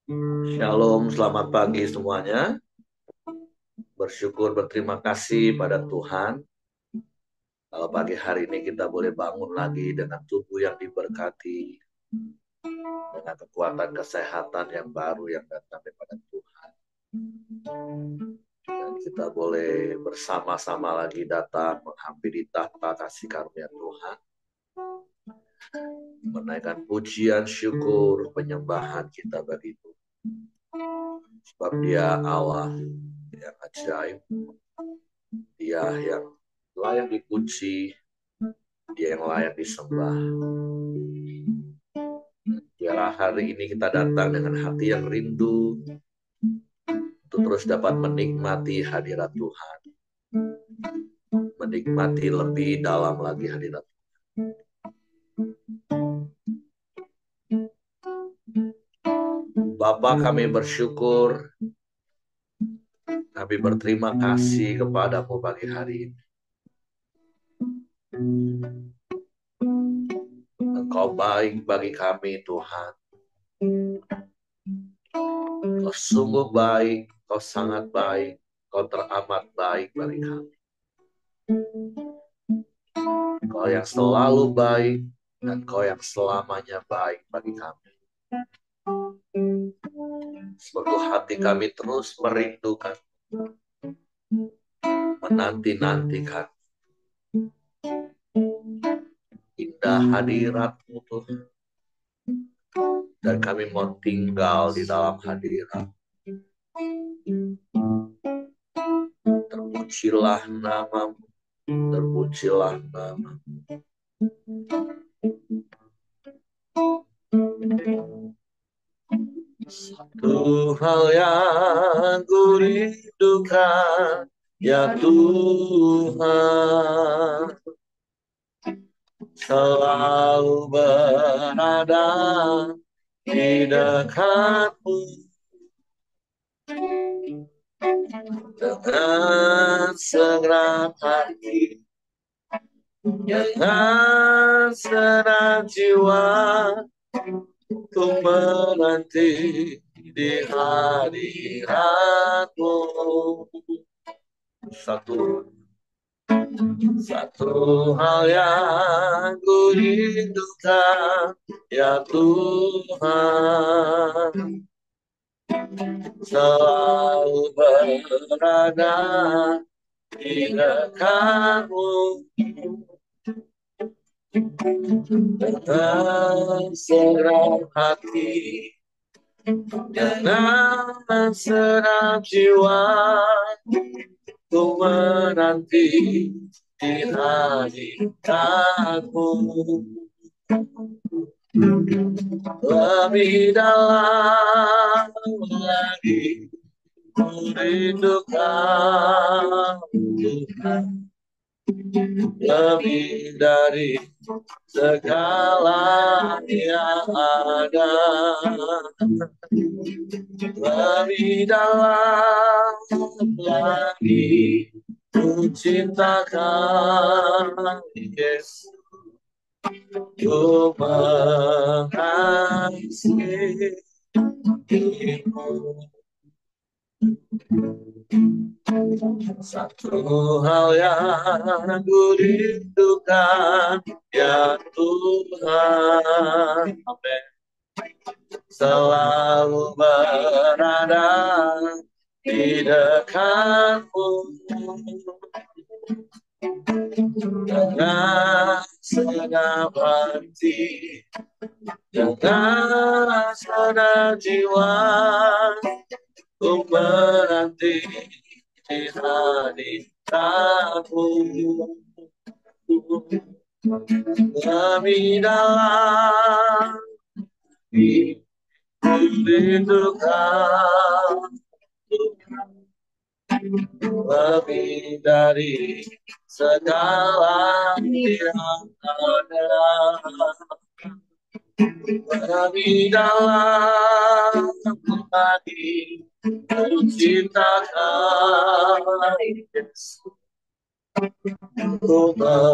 Shalom, selamat pagi semuanya. Bersyukur, berterima kasih pada Tuhan. Kalau pagi hari ini kita boleh bangun lagi dengan tubuh yang diberkati, dengan kekuatan kesehatan yang baru yang datang daripada Tuhan. Dan kita boleh bersama-sama lagi datang menghampiri tahta kasih karunia Tuhan. Menaikkan pujian, syukur, penyembahan kita bagi Tuhan. Sebab Dia Allah yang ajaib, Dia yang layak dipuji, Dia yang layak disembah. Biarlah hari ini kita datang dengan hati yang rindu untuk terus dapat menikmati hadirat Tuhan, menikmati lebih dalam lagi hadirat Tuhan. Bapa, kami bersyukur, kami berterima kasih kepadamu pagi hari ini. Engkau baik bagi kami, Tuhan. Kau sungguh baik, kau sangat baik, kau teramat baik bagi kami. Kau yang selalu baik, dan kau yang selamanya baik bagi kami. Seluruh hati kami terus merindukan, menanti-nantikan indah hadirat-Mu Tuhan. Dan kami mau tinggal di dalam hadirat. Terpujilah nama-Mu, terpujilah nama-Mu. Satu hal yang ku rindukan, ya Tuhan, selalu berada di dekat-Mu dengan segenap hati, dengan segenap jiwa. Ku menanti di hadirat-Mu. Satu hal yang ku rindukan, ya Tuhan, selalu berada di dekat-Mu dengan segenap hati, dengan segenap jiwa. Ku menanti di hadirat-Mu. Lebih dalam lagi ku rindukan Tuhan, lebih dari segala yang ada. Lebih dalam lagi ku cintakan Yesus, ku mengasihimu. Satu hal yang ku rindukan, ya Tuhan, amin, selalu berada di dekat-Mu dengan segenap hati, dengan segenap jiwa. Ku menanti di hadirat-Mu. Lebih dalam ku rindukan Tuhan, lebih dari segala yang ada. Lebih dalam lagi ku cintakan Yesus, ku mengasihi.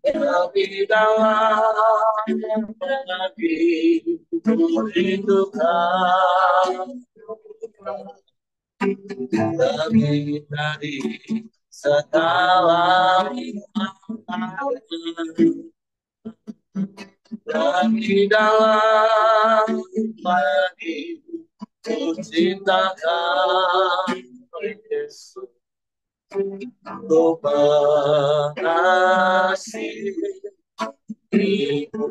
Lebih dalam lagi rindukan lebih dari segala lebih dalam lagi ku cintakan Yesus, ku mengasihimu,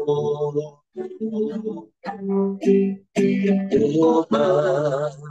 ku mengasihimu,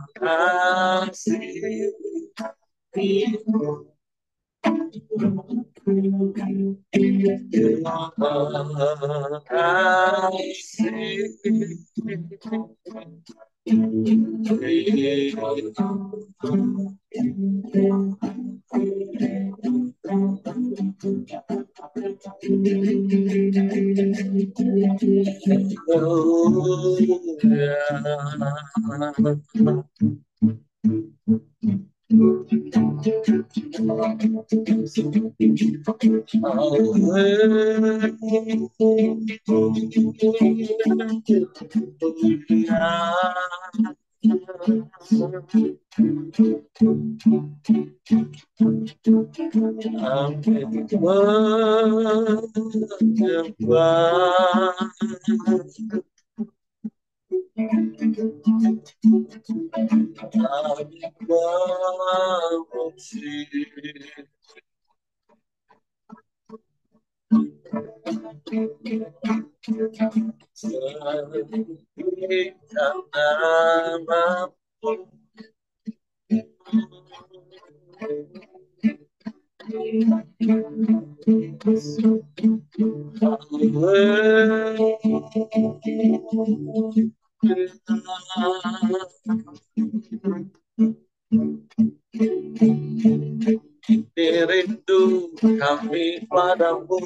rindu kami padamu,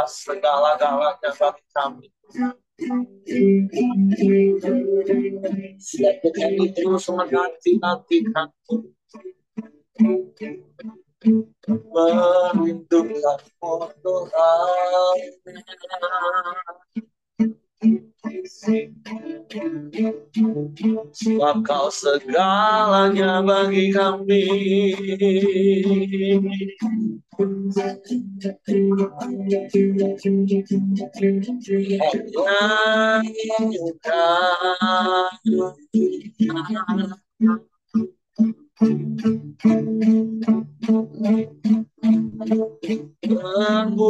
segala-galanya bagi kami. Setiap kami terus menanti-nantikanmu, merindukanmu Tuhan. Sebab kau segalanya bagi kami.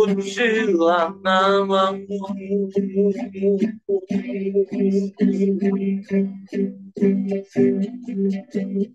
Terpujilah namamu,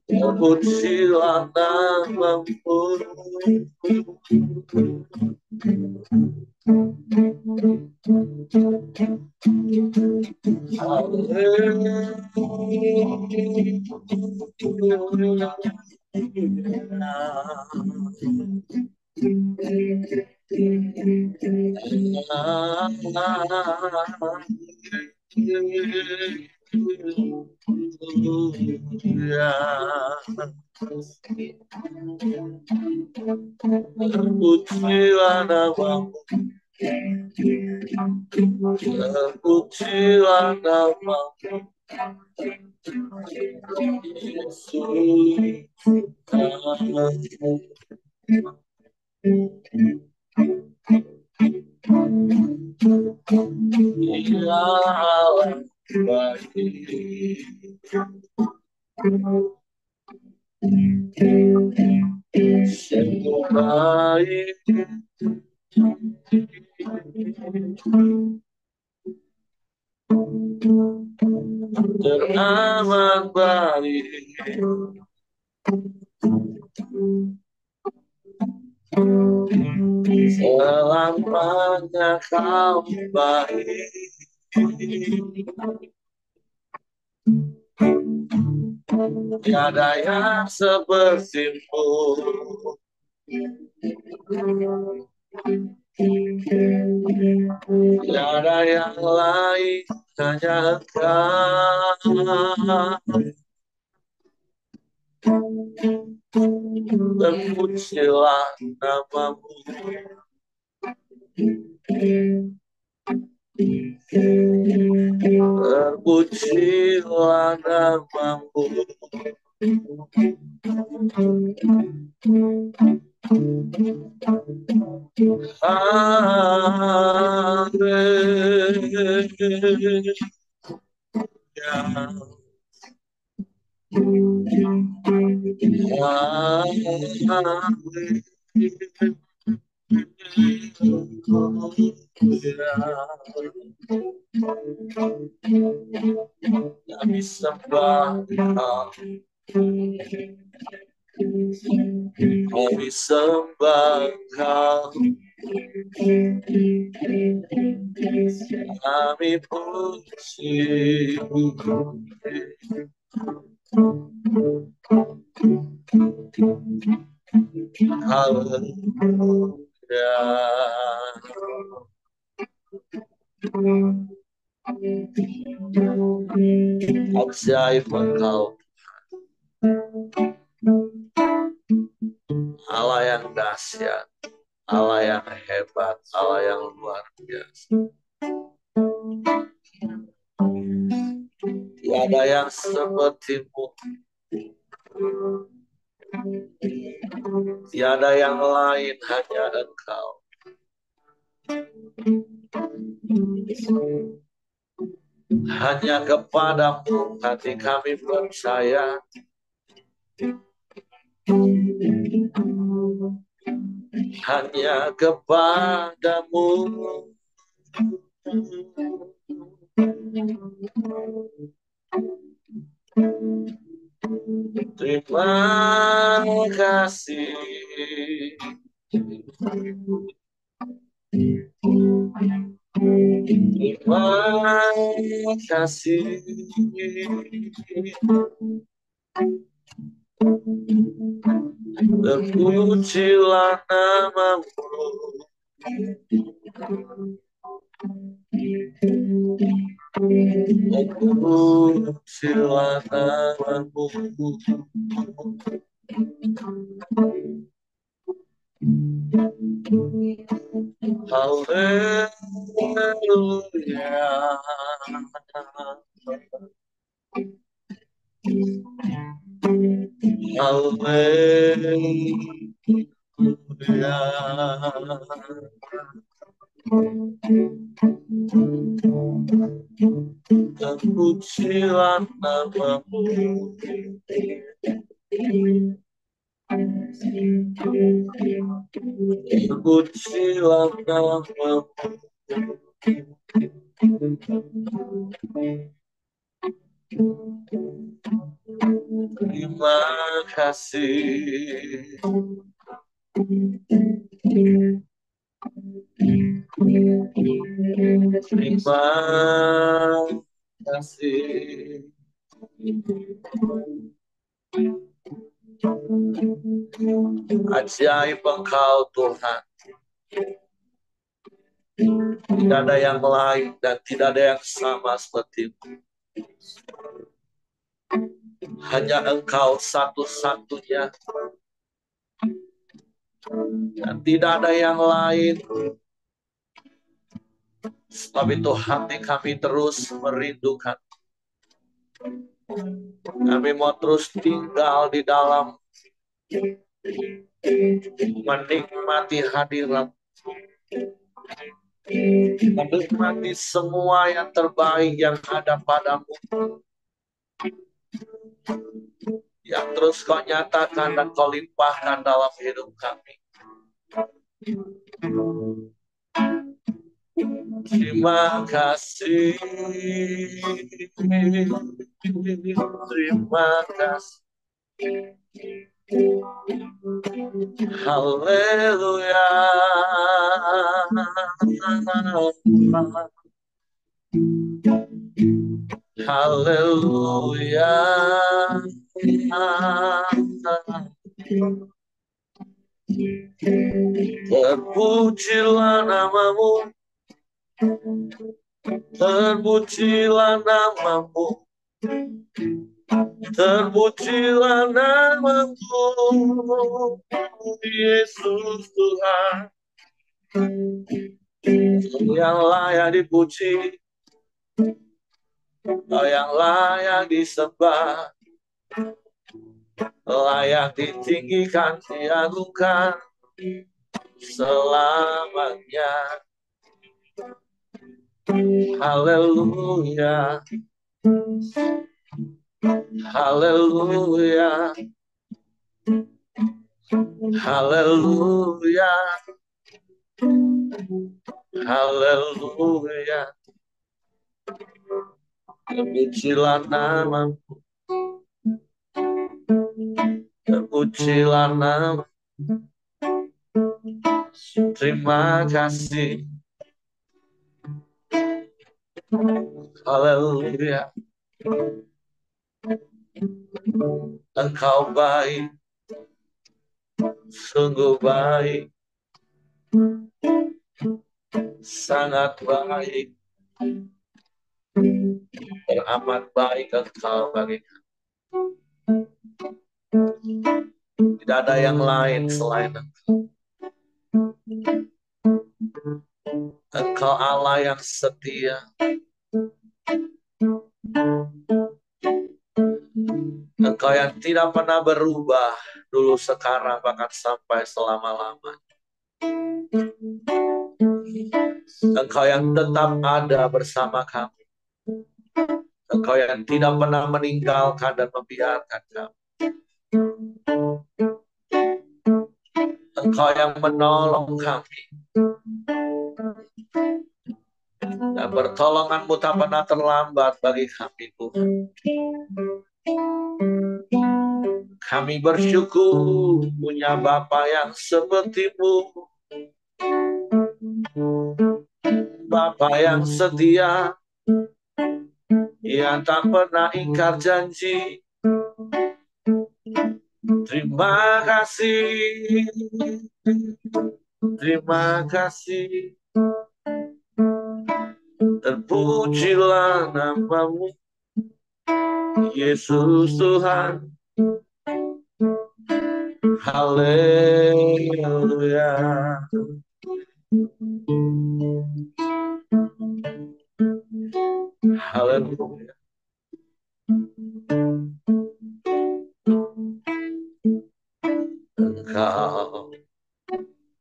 terpujilah namamu, terpujilah namamu, terpujilah namamu, Yesus. Ya Allah baik, sungguh baik, teramat baik, selamanya kau baik. Tiada yang sepertimu, tiada yang lain, hanya Engkau. terpujilah namamu, terpujilah namamu. Kami sembah Kau, kami sembah Kau, kami puji. Haleluya. Ajaib Engkau, Allah yang dahsyat, Allah yang hebat, Allah yang luar biasa. Tiada yang sepertimu, tiada yang lain, hanya Engkau. Hanya kepadamu hati kami percaya. Hanya kepadamu. Terima kasih. Terima kasih. Terpujilah namamu. Terpujilah namamu. Haleluya. Haleluya. Terpujilah namamu. Terpujilah namamu. Terima kasih. Terima kasih. Ajaib Engkau Tuhan. Tidak ada yang lain dan tidak ada yang sama seperti-Mu. Hanya Engkau satu-satunya. Dan tidak ada yang lain. Sebab itu hati kami terus merindukan. Kami mau terus tinggal di dalam, menikmati hadirat, menikmati semua yang terbaik yang ada padamu, yang terus Kau nyatakan dan Kau limpahkan dalam hidup kami. Terima kasih. Terima kasih. Haleluya. Haleluya. Terpujilah namamu. Terpujilah namamu. Terpujilah namamu, Yesus Tuhan, yang layak dipuji, yang layak disembah, layak ditinggikan, diagungkan selamanya. Haleluya, haleluya, haleluya, haleluya. Terpujilah namamu, terpujilah namamu. Terima kasih. Haleluya. Engkau baik, sungguh baik, sangat baik, teramat baik Engkau bagi kami. Tidak ada yang lain selain Engkau. Engkau Allah yang setia. Engkau yang tidak pernah berubah, dulu, sekarang, bahkan sampai selama-lamanya. Engkau yang tetap ada bersama kami. Engkau yang tidak pernah meninggalkan dan membiarkan kami. Engkau yang menolong kami. Dan pertolongan-Mu tak pernah terlambat bagi kami, Tuhan. Kami bersyukur punya Bapa yang seperti-Mu. Bapa yang setia, yang tak pernah ingkar janji. Terima kasih, terima kasih. Terpujilah namamu, Yesus Tuhan. Haleluya. Haleluya. Engkau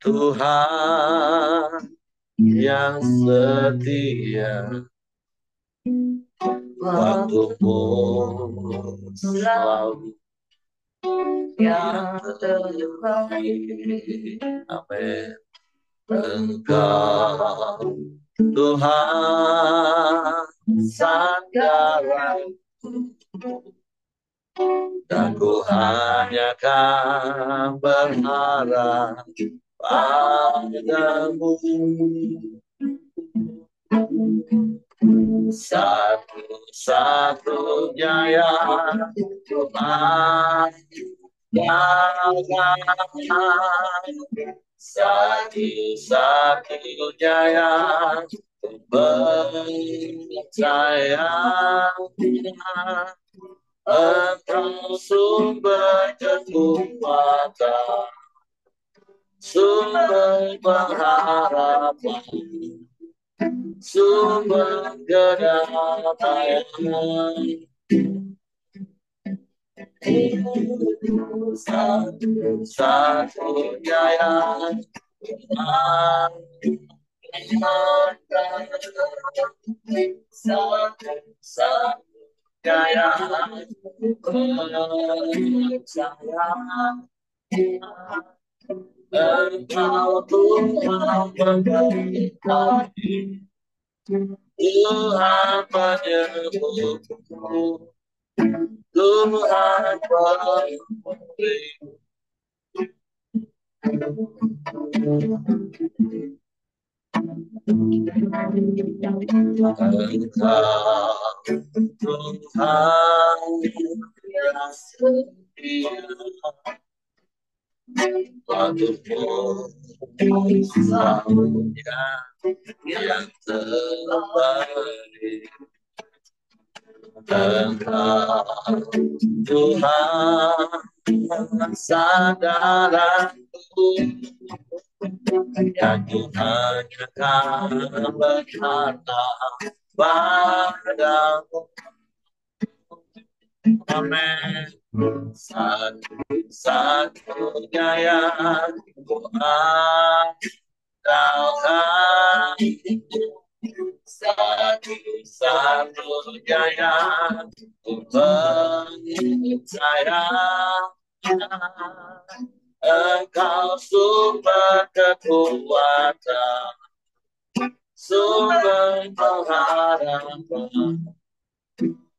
Tuhan yang setia, waktu-Mu selalu yang terbaik. Amin. Engkau Tuhan sandaran, dan ku hanya kan berharap padamu. Satu-satunya yang Tuhan satu-satunya yang percaya. Engkau sumber kekuatan, sumber pengharapan, sumber kedamaian. Satu-satunya yang satu-satunya yang percaya. Engkau Tuhan memberkati, Tuhan menyembuhkan, Tuhan memberi. Engkau Tuhan yang setia, waktu-Mu selalu yang terbaik. Engkau Tuhan sandaranku, yang hanya kan berharap padamu. Amin. Satu-satunya yang ku andalkan, satu-satunya yang ku percaya, Engkau sumber kekuatan, sumber pengharapan,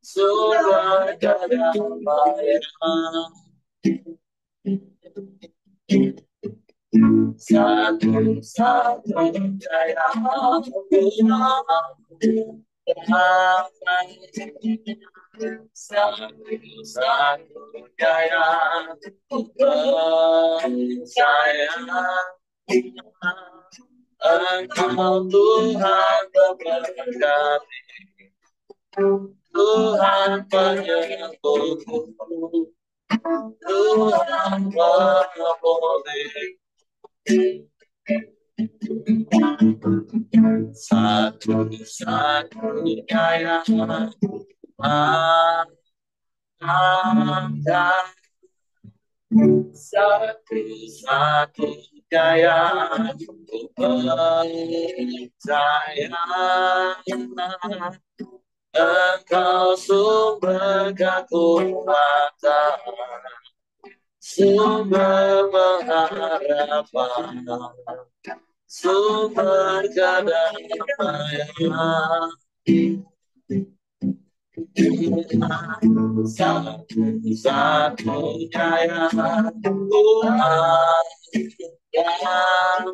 sumber kedamaian. Satu-satunya yang ku satu-satunya yang ku percaya, Engkau Tuhan memberkati, Tuhan penyembuhku, Tuhan pemulih. Satu-satunya yang andalkan, satu-satunya yang ku percaya, Engkau sumber kekuatan, sumber pengharapan, sumber kedamaian. Satu-satunya yang ku andalkan,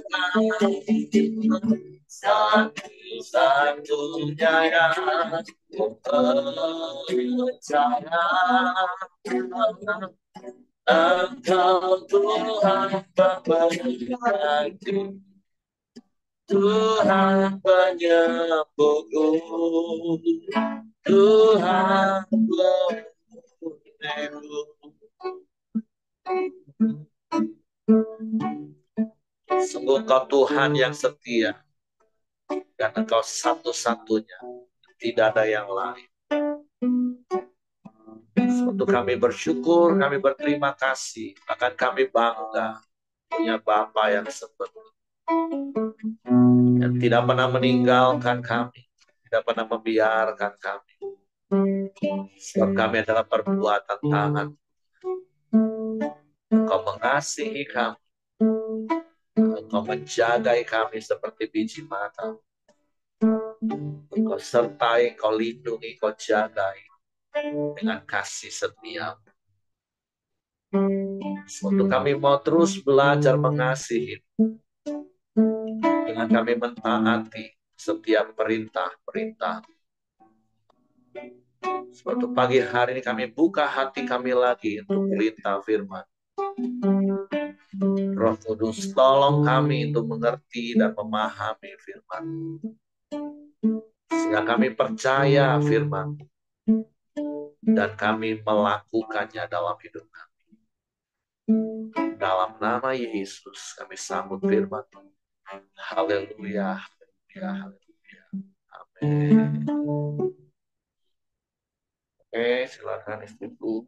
satu-satunya yang ku percaya, Engkau Tuhan memberkati, Tuhan penyembuhku, Tuhan pemulihku. Sungguh Engkau Tuhan yang setia, dan Engkau satu-satunya, tidak ada yang lain. Untuk kami bersyukur, kami berterima kasih, bahkan kami bangga punya Bapa yang seperti, yang tidak pernah meninggalkan kami, tidak pernah membiarkan kami. Sebab kami adalah perbuatan tangan. Engkau mengasihi kami, Engkau menjagai kami seperti biji mata. Engkau sertai, Engkau lindungi, Engkau jagai dengan kasih setia. Untuk kami mau terus belajar mengasihi, dengan kami mentaati setiap perintah-perintah. Suatu pagi hari ini kami buka hati kami lagi untuk perintah firman. Roh Kudus tolong kami untuk mengerti dan memahami firman, sehingga kami percaya firman dan kami melakukannya dalam hidup kami. Dalam nama Yesus kami sambut firman. Haleluya, haleluya, haleluya. Amin. Oke, silakan istriku.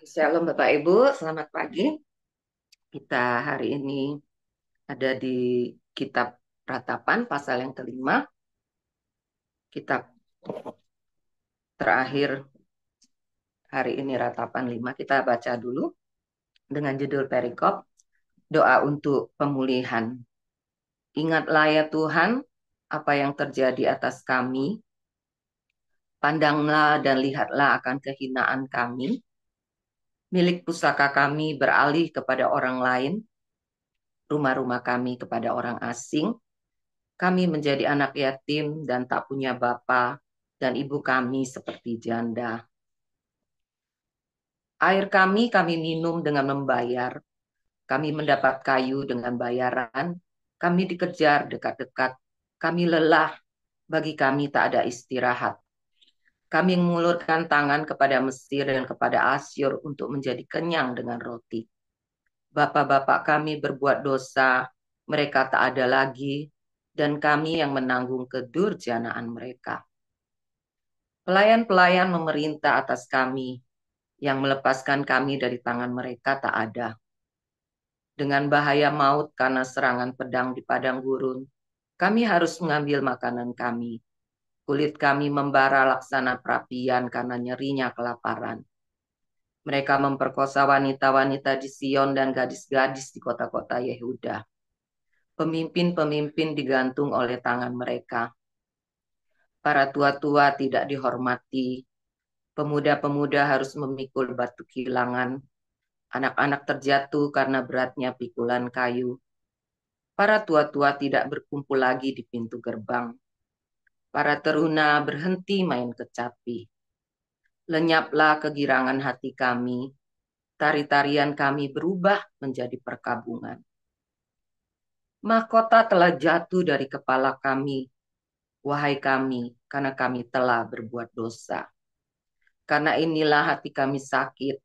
Shalom Bapak Ibu, selamat pagi. Kita hari ini ada di kitab Ratapan pasal yang kelima. Kitab terakhir hari ini Ratapan 5. Kita baca dulu dengan judul perikop, doa untuk pemulihan. Ingatlah ya Tuhan, apa yang terjadi atas kami. Pandanglah dan lihatlah akan kehinaan kami. Milik pusaka kami beralih kepada orang lain, rumah-rumah kami kepada orang asing. Kami menjadi anak yatim dan tak punya bapa, dan ibu kami seperti janda. Air kami minum dengan membayar. Kami mendapat kayu dengan bayaran. Kami dikejar dekat-dekat. Kami lelah Bagi kami tak ada istirahat. Kami mengulurkan tangan kepada Mesir dan kepada Asyur untuk menjadi kenyang dengan roti. Bapak-bapak kami berbuat dosa, mereka tak ada lagi, dan kami yang menanggung kedurjanaan mereka. Pelayan-pelayan memerintah atas kami, yang melepaskan kami dari tangan mereka tak ada. Dengan bahaya maut karena serangan pedang di padang gurun, kami harus mengambil makanan kami. Kulit kami membara laksana perapian karena nyerinya kelaparan. Mereka memperkosa wanita-wanita di Sion dan gadis-gadis di kota-kota Yehuda. Pemimpin-pemimpin digantung oleh tangan mereka. Para tua-tua tidak dihormati. Pemuda-pemuda harus memikul batu kilangan. Anak-anak terjatuh karena beratnya pikulan kayu. Para tua-tua tidak berkumpul lagi di pintu gerbang. Para teruna berhenti main kecapi. Lenyaplah kegirangan hati kami. Tari-tarian kami berubah menjadi perkabungan. Mahkota telah jatuh dari kepala kami, wahai kami, karena kami telah berbuat dosa. Karena inilah hati kami sakit,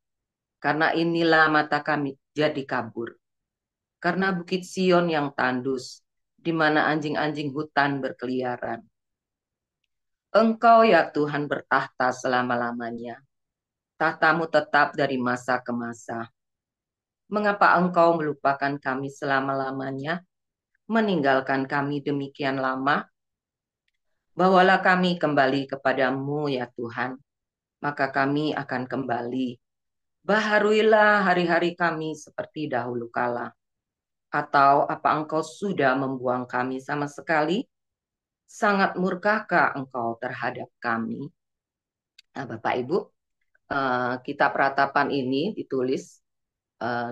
karena inilah mata kami jadi kabur. Karena bukit Sion yang tandus, di mana anjing-anjing hutan berkeliaran. Engkau ya Tuhan bertahta selama-lamanya. Tahtamu tetap dari masa ke masa. Mengapa engkau melupakan kami selama-lamanya, meninggalkan kami demikian lama? Bawalah kami kembali kepadamu ya Tuhan, maka kami akan kembali. Baharuilah hari-hari kami seperti dahulu kala. Atau apa engkau sudah membuang kami sama sekali? Sangat murkakah engkau terhadap kami? Nah, Bapak Ibu, kitab ratapan ini ditulis,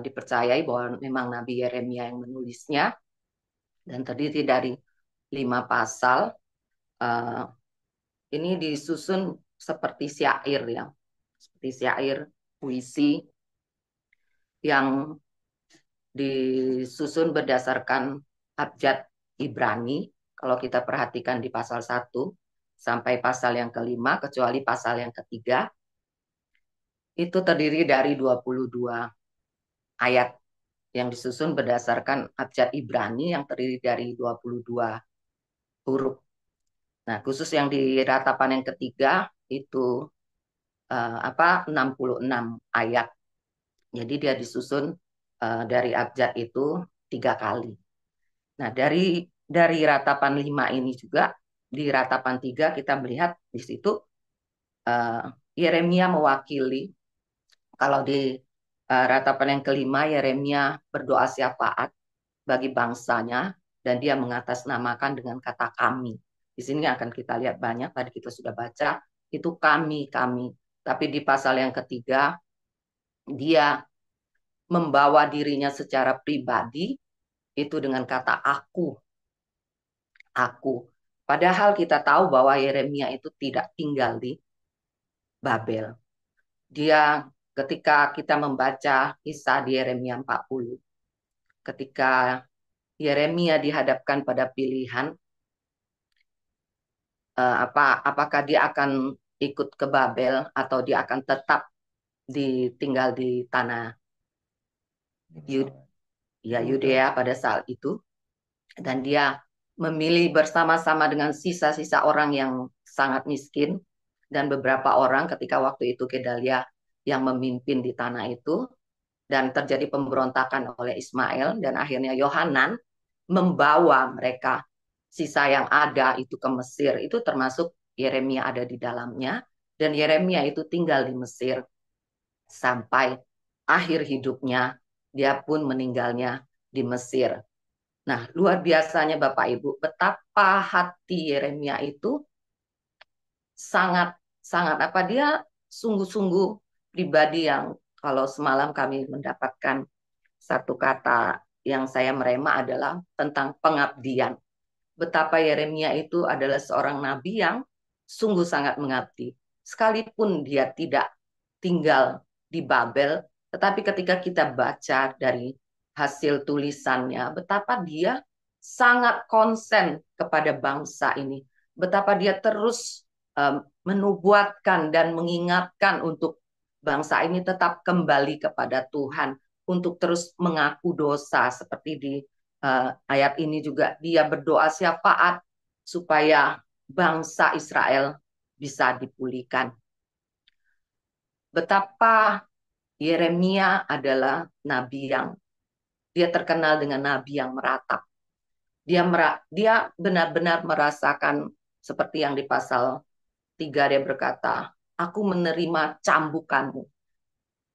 dipercayai bahwa memang Nabi Yeremia yang menulisnya, dan terdiri dari 5 pasal. Ini disusun seperti syair ya, seperti syair puisi yang disusun berdasarkan abjad Ibrani. Kalau kita perhatikan di pasal 1 sampai pasal yang kelima, kecuali pasal yang ketiga, itu terdiri dari 22 ayat yang disusun berdasarkan abjad Ibrani yang terdiri dari 22 huruf. Nah, khusus yang di ratapan yang ketiga itu 66 ayat. Jadi dia disusun dari abjad itu 3 kali. Nah, dari ratapan 5 ini juga di ratapan 3 kita melihat di situ Yeremia mewakili. Kalau di ratapan yang kelima Yeremia berdoa syafaat bagi bangsanya dan dia mengatasnamakan dengan kata kami. Di sini akan kita lihat banyak, tadi kita sudah baca, itu kami, kami. Tapi di pasal yang ketiga, dia membawa dirinya secara pribadi, itu dengan kata aku. Aku. Padahal kita tahu bahwa Yeremia itu tidak tinggal di Babel. Dia ketika kita membaca kisah di Yeremia 40, ketika Yeremia dihadapkan pada pilihan apakah dia akan ikut ke Babel atau dia akan tetap tinggal di tanah Yudea pada saat itu, dan dia memilih bersama-sama dengan sisa-sisa orang yang sangat miskin dan beberapa orang ketika waktu itu Gedalia yang memimpin di tanah itu, dan terjadi pemberontakan oleh Ismail dan akhirnya Yohanan membawa mereka sisa yang ada itu ke Mesir, itu termasuk Yeremia ada di dalamnya, dan Yeremia itu tinggal di Mesir sampai akhir hidupnya, dia pun meninggalnya di Mesir. Nah, luar biasanya Bapak Ibu, betapa hati Yeremia itu sangat sangat dia sungguh-sungguh pribadi yang kalau semalam kami mendapatkan satu kata yang saya merema adalah tentang pengabdian. Betapa Yeremia itu adalah seorang nabi yang sungguh sangat mengabdi. Sekalipun dia tidak tinggal di Babel, tetapi ketika kita baca dari hasil tulisannya, betapa dia sangat konsen kepada bangsa ini. betapa dia terus menubuatkan dan mengingatkan untuk bangsa ini tetap kembali kepada Tuhan, untuk terus mengaku dosa. Seperti di ayat ini juga dia berdoa syafaat supaya bangsa Israel bisa dipulihkan. Betapa Yeremia adalah nabi yang dia terkenal dengan nabi yang meratap. Dia benar-benar merasakan seperti yang di pasal 3 dia berkata, aku menerima cambukanmu.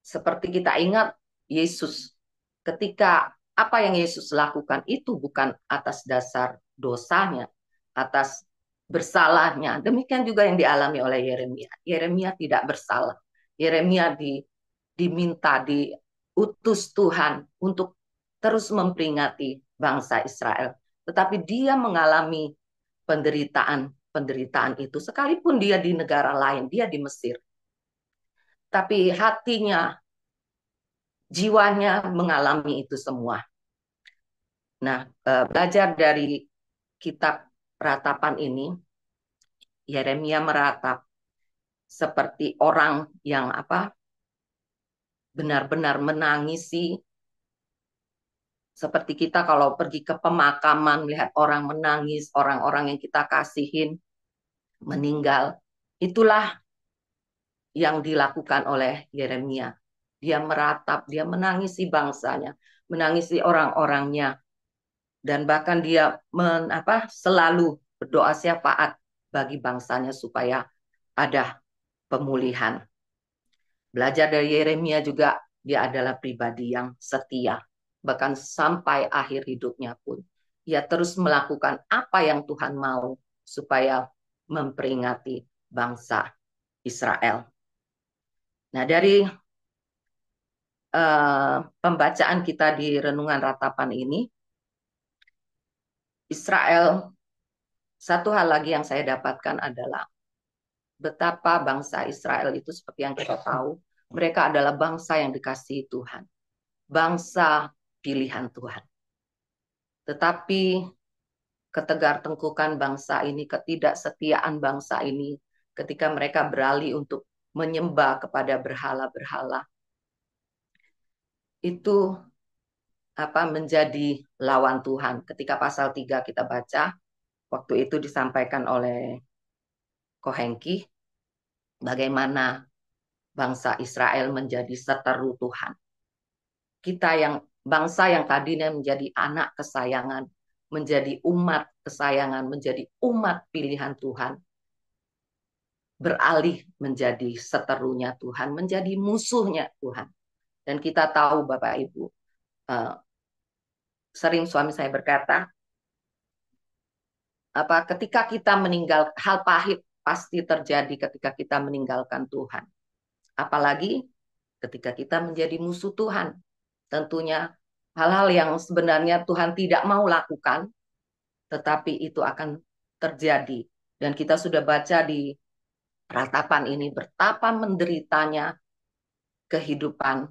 Seperti kita ingat Yesus, ketika apa yang Yesus lakukan itu bukan atas dasar dosanya, atas bersalahnya. Demikian juga yang dialami oleh Yeremia. Yeremia tidak bersalah. Yeremia diminta, diutus Tuhan untuk terus memperingati bangsa Israel. Tetapi dia mengalami penderitaan itu, sekalipun dia di negara lain, dia di Mesir. Tapi hatinya, jiwanya mengalami itu semua. Nah, belajar dari kitab ratapan ini, Yeremia meratap seperti orang yang benar-benar menangisi, seperti kita kalau pergi ke pemakaman melihat orang menangis, orang-orang yang kita kasihin meninggal. Itulah yang dilakukan oleh Yeremia. Dia meratap, dia menangisi bangsanya, menangisi orang-orangnya, dan bahkan dia selalu berdoa syafaat bagi bangsanya supaya ada pemulihan. Belajar dari Yeremia juga, dia adalah pribadi yang setia. Bahkan sampai akhir hidupnya pun, ia terus melakukan apa yang Tuhan mau supaya memperingati bangsa Israel. Nah, dari pembacaan kita di Renungan Ratapan ini, Israel, satu hal lagi yang saya dapatkan adalah betapa bangsa Israel itu seperti yang kita tahu, mereka adalah bangsa yang dikasihi Tuhan, bangsa pilihan Tuhan. Tetapi ketegar-tengkukan bangsa ini, ketidaksetiaan bangsa ini, ketika mereka beralih untuk menyembah kepada berhala-berhala, itu menjadi lawan Tuhan. Ketika pasal 3 kita baca, waktu itu disampaikan oleh Kohenki, bagaimana bangsa Israel menjadi seteru Tuhan. Kita yang bangsa yang tadinya menjadi anak kesayangan, menjadi umat kesayangan, menjadi umat pilihan Tuhan, beralih menjadi seterunya Tuhan, menjadi musuhnya Tuhan. Dan kita tahu Bapak Ibu, sering suami saya berkata, ketika kita meninggal, hal pahit pasti terjadi ketika kita meninggalkan Tuhan. Apalagi ketika kita menjadi musuh Tuhan. Tentunya hal-hal yang sebenarnya Tuhan tidak mau lakukan, tetapi itu akan terjadi. Dan kita sudah baca di ratapan ini betapa menderitanya kehidupan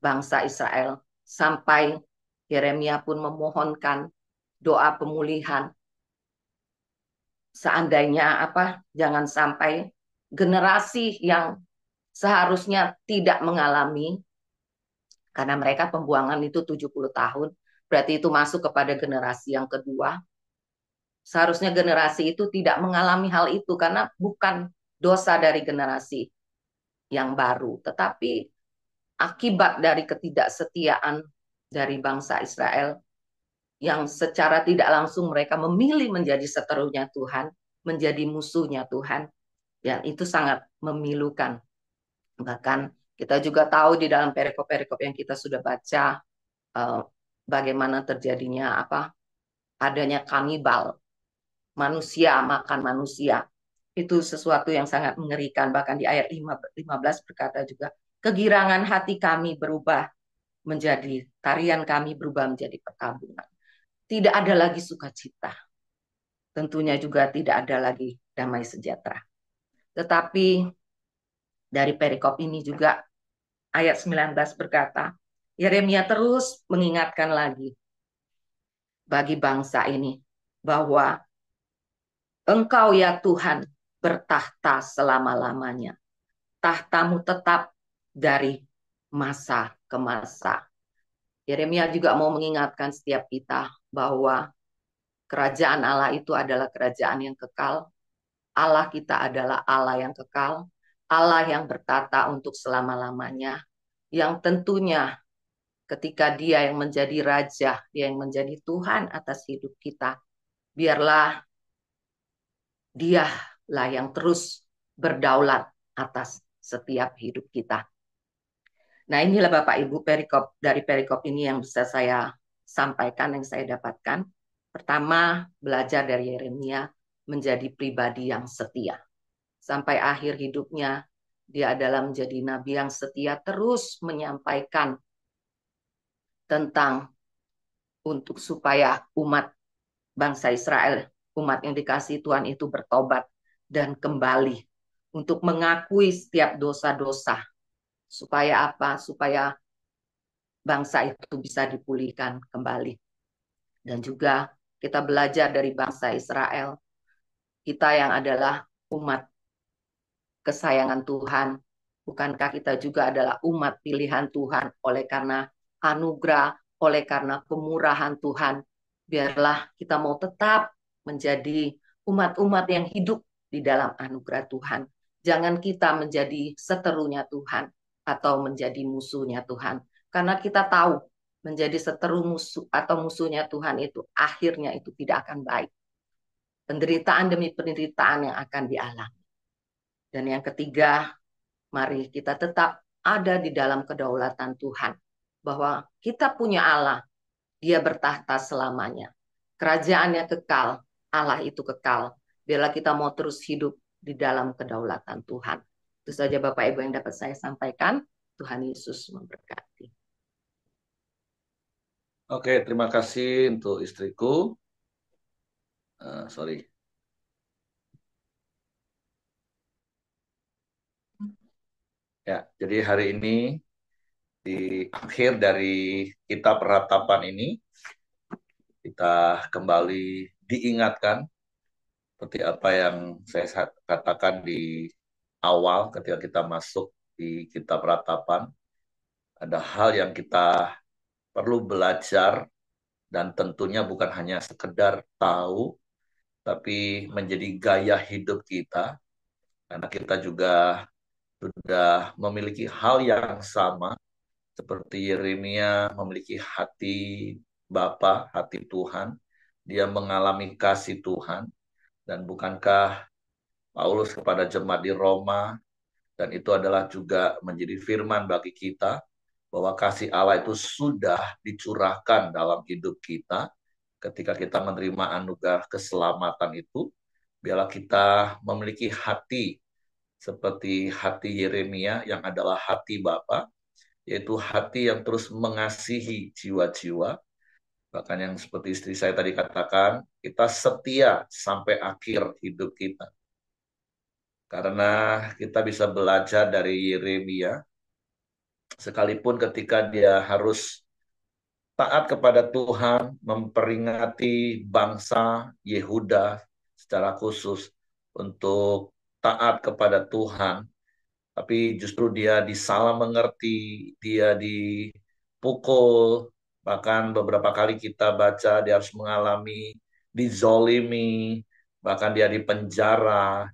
bangsa Israel. Sampai Yeremia pun memohonkan doa pemulihan. Seandainya jangan sampai generasi yang seharusnya tidak mengalami, karena mereka pembuangan itu 70 tahun, berarti itu masuk kepada generasi yang kedua. Seharusnya generasi itu tidak mengalami hal itu karena bukan dosa dari generasi yang baru, tetapi akibat dari ketidaksetiaan dari bangsa Israel yang secara tidak langsung mereka memilih menjadi seterunya Tuhan, menjadi musuhnya Tuhan, dan itu sangat memilukan. Bahkan kita juga tahu di dalam perikop-perikop yang kita sudah baca, bagaimana terjadinya adanya kanibal, manusia makan manusia. Itu sesuatu yang sangat mengerikan. Bahkan di ayat 15 berkata juga, kegirangan hati kami berubah menjadi, tarian kami berubah menjadi perkabungan. Tidak ada lagi sukacita. Tentunya juga tidak ada lagi damai sejahtera. Tetapi dari perikop ini juga ayat 19 berkata, Yeremia terus mengingatkan lagi bagi bangsa ini bahwa Engkau ya Tuhan bertahta selama-lamanya. Tahtamu tetap dari masa ke masa. Yeremia juga mau mengingatkan setiap kita bahwa kerajaan Allah itu adalah kerajaan yang kekal. Allah kita adalah Allah yang kekal. Allah yang bertata untuk selama-lamanya. Yang tentunya ketika dia yang menjadi raja, dia yang menjadi Tuhan atas hidup kita, biarlah dialah yang terus berdaulat atas setiap hidup kita. Nah, inilah Bapak Ibu perikop dari perikop ini yang bisa saya sampaikan, yang saya dapatkan. Pertama, belajar dari Yeremia menjadi pribadi yang setia. Sampai akhir hidupnya, dia adalah menjadi nabi yang setia, terus menyampaikan tentang untuk supaya umat bangsa Israel, umat yang dikasih Tuhan itu bertobat dan kembali untuk mengakui setiap dosa-dosa. Supaya apa? Supaya bangsa itu bisa dipulihkan kembali. Dan juga kita belajar dari bangsa Israel, kita yang adalah umat kesayangan Tuhan. Bukankah kita juga adalah umat pilihan Tuhan oleh karena anugerah, oleh karena kemurahan Tuhan. Biarlah kita mau tetap menjadi umat-umat yang hidup di dalam anugerah Tuhan. Jangan kita menjadi seterunya Tuhan atau menjadi musuhnya Tuhan. Karena kita tahu menjadi seteru musuh atau musuhnya Tuhan itu akhirnya itu tidak akan baik. Penderitaan demi penderitaan yang akan dialami. Dan yang ketiga, mari kita tetap ada di dalam kedaulatan Tuhan. Bahwa kita punya Allah, dia bertahta selamanya. Kerajaannya kekal, Allah itu kekal. Biarlah kita mau terus hidup di dalam kedaulatan Tuhan. Itu saja Bapak Ibu yang dapat saya sampaikan. Tuhan Yesus memberkati. Oke, terima kasih untuk istriku. Sorry. Ya, jadi hari ini di akhir dari kitab Ratapan ini kita kembali diingatkan seperti apa yang saya katakan di awal ketika kita masuk di kitab Ratapan. Ada hal yang kita perlu belajar dan tentunya bukan hanya sekedar tahu, tapi menjadi gaya hidup kita. Karena kita juga sudah memiliki hal yang sama seperti Yeremia memiliki hati Bapa, hati Tuhan. Dia mengalami kasih Tuhan. Dan bukankah Paulus kepada jemaat di Roma, dan itu adalah juga menjadi firman bagi kita, bahwa kasih Allah itu sudah dicurahkan dalam hidup kita. Ketika kita menerima anugerah keselamatan itu, biarlah kita memiliki hati seperti hati Yeremia yang adalah hati Bapa, yaitu hati yang terus mengasihi jiwa-jiwa. Bahkan yang seperti istri saya tadi katakan, kita setia sampai akhir hidup kita. Karena kita bisa belajar dari Yeremia, sekalipun ketika dia harus taat kepada Tuhan, memperingati bangsa Yehuda secara khusus untuk taat kepada Tuhan, tapi justru dia disalah mengerti, dia dipukul, bahkan beberapa kali kita baca dia harus mengalami dizolimi, bahkan dia dipenjara.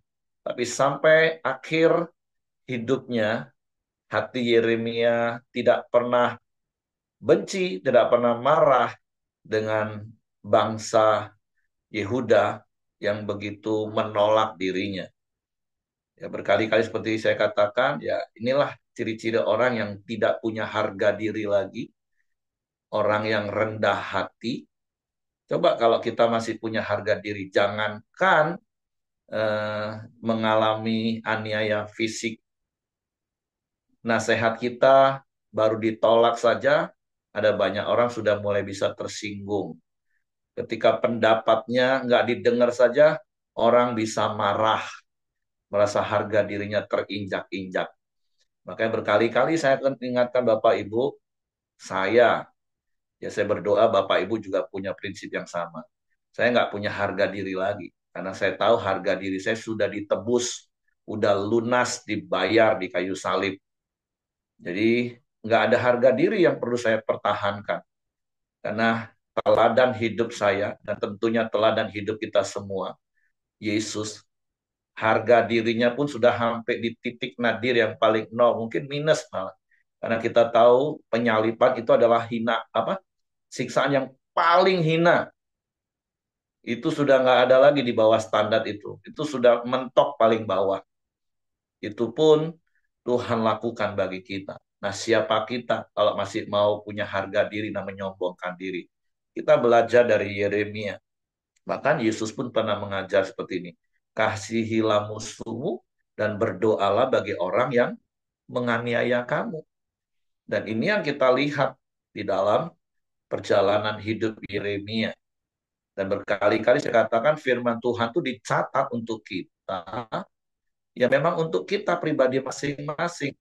Tapi sampai akhir hidupnya, hati Yeremia tidak pernah benci, tidak pernah marah dengan bangsa Yehuda yang begitu menolak dirinya. Ya, berkali-kali seperti saya katakan, ya inilah ciri-ciri orang yang tidak punya harga diri lagi, orang yang rendah hati. Coba kalau kita masih punya harga diri, jangankan mengalami aniaya fisik, nasihat kita baru ditolak saja, ada banyak orang sudah mulai bisa tersinggung. Ketika pendapatnya nggak didengar saja, orang bisa marah, merasa harga dirinya terinjak-injak. Makanya berkali-kali saya akan ingatkan Bapak Ibu, saya berdoa Bapak Ibu juga punya prinsip yang sama. Saya nggak punya harga diri lagi. Karena saya tahu harga diri saya sudah ditebus, udah lunas dibayar di kayu salib. Jadi nggak ada harga diri yang perlu saya pertahankan. Karena teladan hidup saya dan tentunya teladan hidup kita semua, Yesus, harga dirinya pun sudah sampai di titik nadir yang paling nol, mungkin minus malah. Karena kita tahu penyaliban itu adalah hina, siksaan yang paling hina. Itu sudah nggak ada lagi di bawah standar itu. Itu sudah mentok paling bawah. Itu pun Tuhan lakukan bagi kita. Nah, siapa kita kalau masih mau punya harga diri dan menyombongkan diri? Kita belajar dari Yeremia. Bahkan Yesus pun pernah mengajar seperti ini. Kasihilah musuhmu dan berdoalah bagi orang yang menganiaya kamu. Dan ini yang kita lihat di dalam perjalanan hidup Yeremia. Dan berkali-kali saya katakan firman Tuhan itu dicatat untuk kita. Ya memang untuk kita pribadi masing-masing.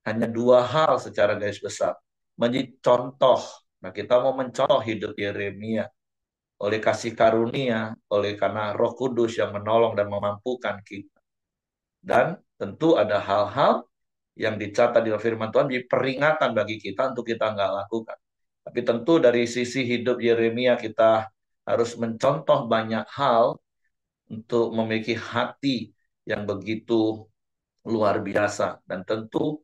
Hanya dua hal secara garis besar. Menjadi contoh. Nah kita mau mencontoh hidup Yeremia. Oleh kasih karunia, oleh karena Roh Kudus yang menolong dan memampukan kita. Dan tentu ada hal-hal yang dicatat di firman Tuhan, di peringatan bagi kita untuk kita nggak lakukan. Tapi tentu dari sisi hidup Yeremia kita harus mencontoh banyak hal untuk memiliki hati yang begitu luar biasa. Dan tentu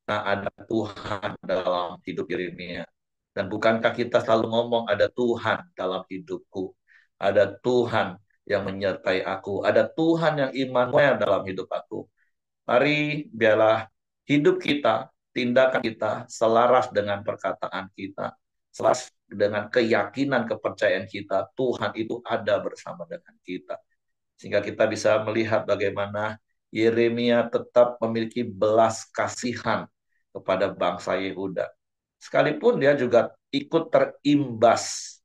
nah, ada Tuhan dalam hidup Yeremia. Dan bukankah kita selalu ngomong ada Tuhan dalam hidupku. Ada Tuhan yang menyertai aku. Ada Tuhan yang Immanuel dalam hidup aku. Mari biarlah hidup kita, tindakan kita selaras dengan perkataan kita. Selaras dengan keyakinan, kepercayaan kita. Tuhan itu ada bersama dengan kita. Sehingga kita bisa melihat bagaimana Yeremia tetap memiliki belas kasihan kepada bangsa Yehuda. Sekalipun dia juga ikut terimbas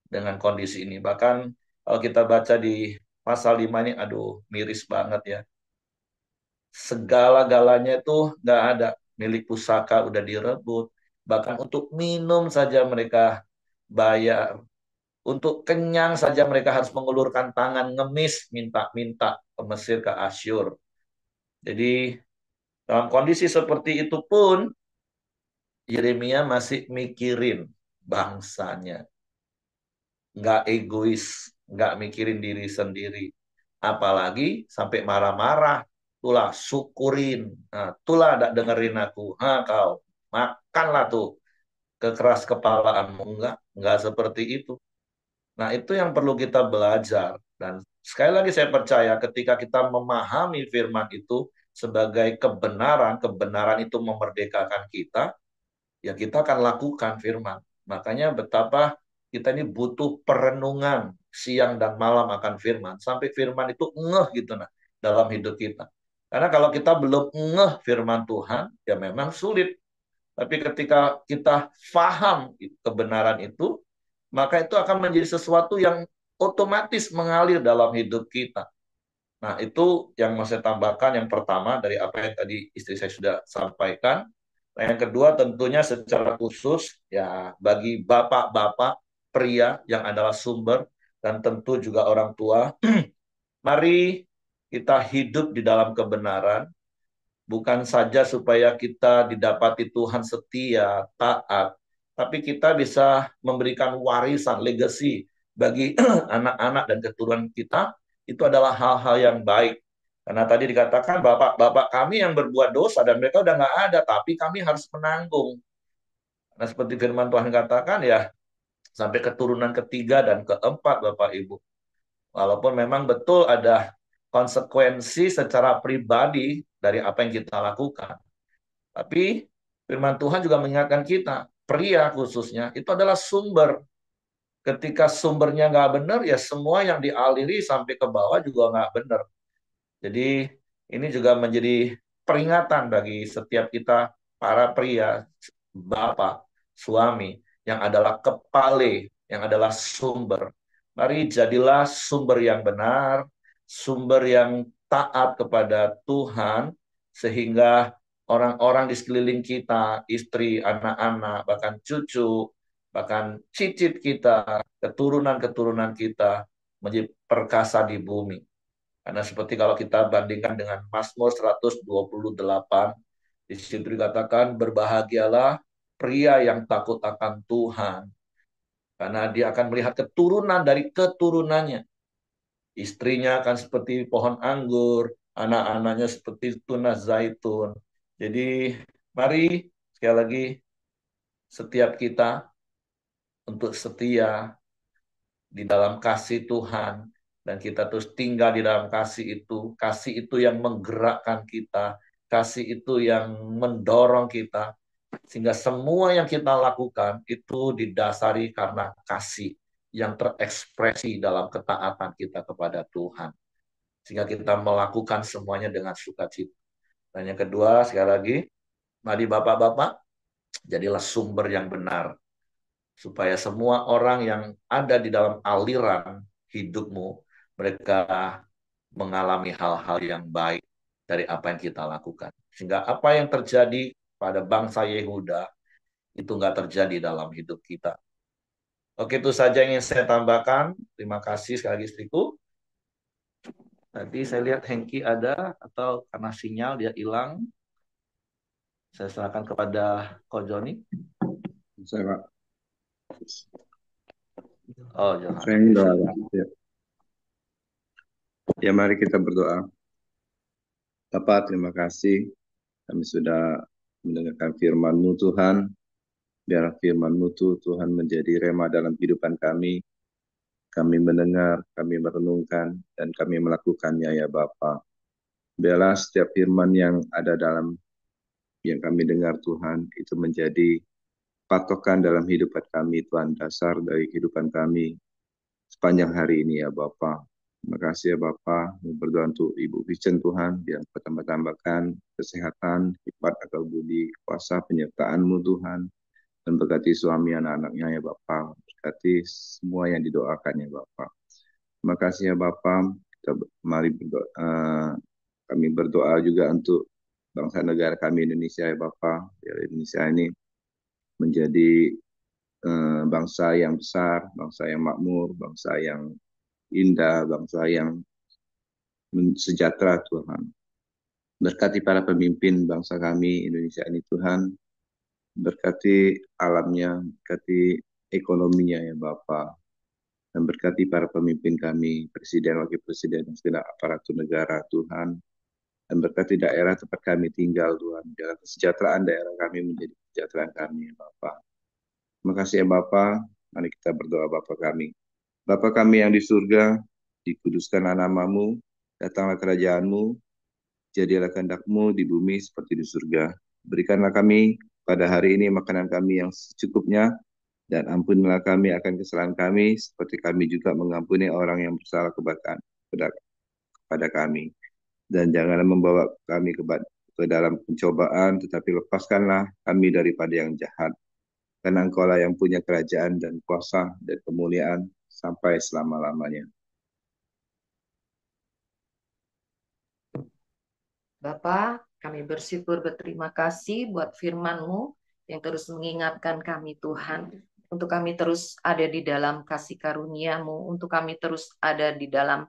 dengan kondisi ini. Bahkan kalau kita baca di pasal 5 ini, aduh miris banget ya. Segala-galanya itu nggak ada. Milik pusaka udah direbut. Bahkan untuk minum saja mereka bayar. Untuk kenyang saja mereka harus mengulurkan tangan, ngemis, minta-minta ke Mesir, ke Asyur. Jadi dalam kondisi seperti itu pun, Yeremia masih mikirin bangsanya. Nggak egois, nggak mikirin diri sendiri. Apalagi sampai marah-marah. Tulah, syukurin. Nah, tulah, ada dengerin aku. Nah, kau, makanlah tuh kekeras kepalaanmu. Enggak seperti itu. Nah, itu yang perlu kita belajar. Dan sekali lagi saya percaya ketika kita memahami firman itu sebagai kebenaran, kebenaran itu memerdekakan kita, ya kita akan lakukan firman. Makanya betapa kita ini butuh perenungan siang dan malam akan firman. Sampai firman itu ngeh gitu nah dalam hidup kita. Karena kalau kita belum ngeh firman Tuhan, ya memang sulit. Tapi ketika kita faham kebenaran itu, maka itu akan menjadi sesuatu yang otomatis mengalir dalam hidup kita. Nah, itu yang mau saya tambahkan yang pertama dari apa yang tadi istri saya sudah sampaikan. Nah, yang kedua tentunya secara khusus ya bagi bapak-bapak pria yang adalah sumber dan tentu juga orang tua, mari kita hidup di dalam kebenaran, bukan saja supaya kita didapati Tuhan setia, taat, tapi kita bisa memberikan warisan, legacy bagi anak-anak dan keturunan kita, itu adalah hal-hal yang baik. Karena tadi dikatakan bapak-bapak kami yang berbuat dosa dan mereka udah nggak ada, tapi kami harus menanggung. Nah seperti firman Tuhan katakan ya, sampai keturunan ketiga dan keempat Bapak Ibu. Walaupun memang betul ada konsekuensi secara pribadi dari apa yang kita lakukan. Tapi firman Tuhan juga mengingatkan kita, pria khususnya, itu adalah sumber. Ketika sumbernya nggak benar, ya semua yang dialiri sampai ke bawah juga nggak benar. Jadi ini juga menjadi peringatan bagi setiap kita, para pria, bapak, suami, yang adalah kepale, yang adalah sumber. Mari jadilah sumber yang benar, sumber yang taat kepada Tuhan, sehingga orang-orang di sekeliling kita, istri, anak-anak, bahkan cucu, bahkan cicit kita, keturunan-keturunan kita, menjadi perkasa di bumi. Karena seperti kalau kita bandingkan dengan Mazmur 128, di situ dikatakan berbahagialah pria yang takut akan Tuhan, karena dia akan melihat keturunan dari keturunannya. Istrinya akan seperti pohon anggur, anak-anaknya seperti tunas zaitun. Jadi mari sekali lagi setiap kita untuk setia di dalam kasih Tuhan, dan kita terus tinggal di dalam kasih itu yang menggerakkan kita, kasih itu yang mendorong kita, sehingga semua yang kita lakukan itu didasari karena kasih yang terekspresi dalam ketaatan kita kepada Tuhan, sehingga kita melakukan semuanya dengan sukacita. Dan yang kedua, sekali lagi, mari Bapak-Bapak, jadilah sumber yang benar supaya semua orang yang ada di dalam aliran hidupmu, mereka mengalami hal-hal yang baik dari apa yang kita lakukan. Sehingga apa yang terjadi pada bangsa Yehuda itu nggak terjadi dalam hidup kita. Oke, itu saja yang ingin saya tambahkan. Terima kasih sekali lagi istriku. Tadi saya lihat Hengki ada, atau karena sinyal dia hilang. Saya serahkan kepada Ko Joni. Saya, Pak. Oh, jangan. Saya doa, Pak. Ya. Ya, mari kita berdoa. Bapak, terima kasih. Kami sudah mendengarkan firman-Mu, Tuhan. Biar firman-Mu, Tuhan, menjadi rema dalam kehidupan kami. Kami mendengar, kami merenungkan, dan kami melakukannya, ya Bapak. Biarlah setiap firman yang ada dalam yang kami dengar, Tuhan, itu menjadi patokan dalam kehidupan kami, Tuhan, dasar dari kehidupan kami sepanjang hari ini, ya Bapak. Terima kasih ya Bapak. Berdoa untuk Ibu Vincent, Tuhan, yang bertambah-tambahkan kesehatan, hikmat, akal budi, kuasa penyertaan-Mu, Tuhan, dan berkati suami anak-anaknya ya Bapak. Berkati semua yang didoakan ya Bapak. Terima kasih ya Bapak. Kita mari berdoa, kami berdoa juga untuk bangsa negara kami Indonesia ya Bapak. Biar Indonesia ini menjadi bangsa yang besar, bangsa yang makmur, bangsa yang indah, bangsa yang sejahtera, Tuhan. Berkati para pemimpin bangsa kami Indonesia ini, Tuhan. Berkati alamnya, berkati ekonominya ya Bapak. Dan berkati para pemimpin kami, Presiden, Wakil Presiden, dan segala aparatur negara, Tuhan. Dan berkati daerah tempat kami tinggal, Tuhan. Biar kesejahteraan daerah kami menjadi kesejahteraan kami ya Bapak. Terima kasih ya Bapak. Mari kita berdoa Bapak kami. Bapa kami yang di surga, dikuduskanlah namamu, datanglah kerajaanmu, jadilah kehendak-Mu di bumi seperti di surga. Berikanlah kami pada hari ini makanan kami yang secukupnya, dan ampunilah kami akan kesalahan kami, seperti kami juga mengampuni orang yang bersalah kepada kami. Dan janganlah membawa kami ke dalam pencobaan, tetapi lepaskanlah kami daripada yang jahat. Karena Engkaulah yang punya kerajaan dan kuasa dan kemuliaan sampai selama-lamanya. Bapa, kami bersyukur berterima kasih buat firman-Mu yang terus mengingatkan kami Tuhan, untuk kami terus ada di dalam kasih karunia-Mu, untuk kami terus ada di dalam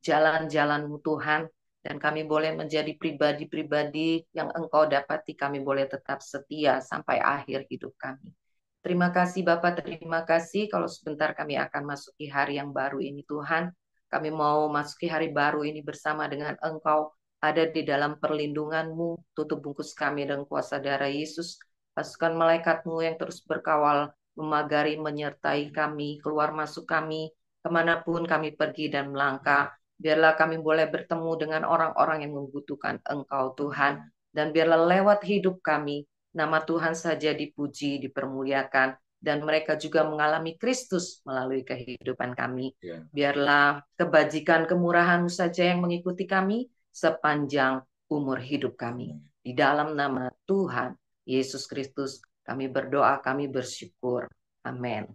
jalan-jalan-Mu Tuhan, dan kami boleh menjadi pribadi-pribadi yang Engkau dapati, kami boleh tetap setia sampai akhir hidup kami. Terima kasih Bapak, terima kasih kalau sebentar kami akan masuki hari yang baru ini Tuhan. Kami mau masuki hari baru ini bersama dengan Engkau, ada di dalam perlindungan-Mu, tutup bungkus kami dengan kuasa darah Yesus, pasukan malaikat-Mu yang terus berkawal, memagari, menyertai kami, keluar masuk kami, kemanapun kami pergi dan melangkah. Biarlah kami boleh bertemu dengan orang-orang yang membutuhkan Engkau Tuhan, dan biarlah lewat hidup kami, nama Tuhan saja dipuji, dipermuliakan, dan mereka juga mengalami Kristus melalui kehidupan kami. Biarlah kebajikan kemurahan-Mu saja yang mengikuti kami sepanjang umur hidup kami. Di dalam nama Tuhan Yesus Kristus kami berdoa, kami bersyukur. Amin.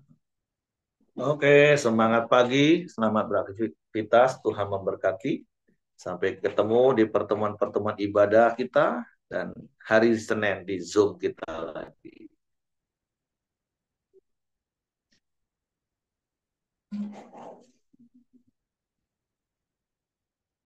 Oke, semangat pagi, selamat beraktivitas, Tuhan memberkati. Sampai ketemu di pertemuan-pertemuan ibadah kita, dan hari Senin di Zoom kita lagi.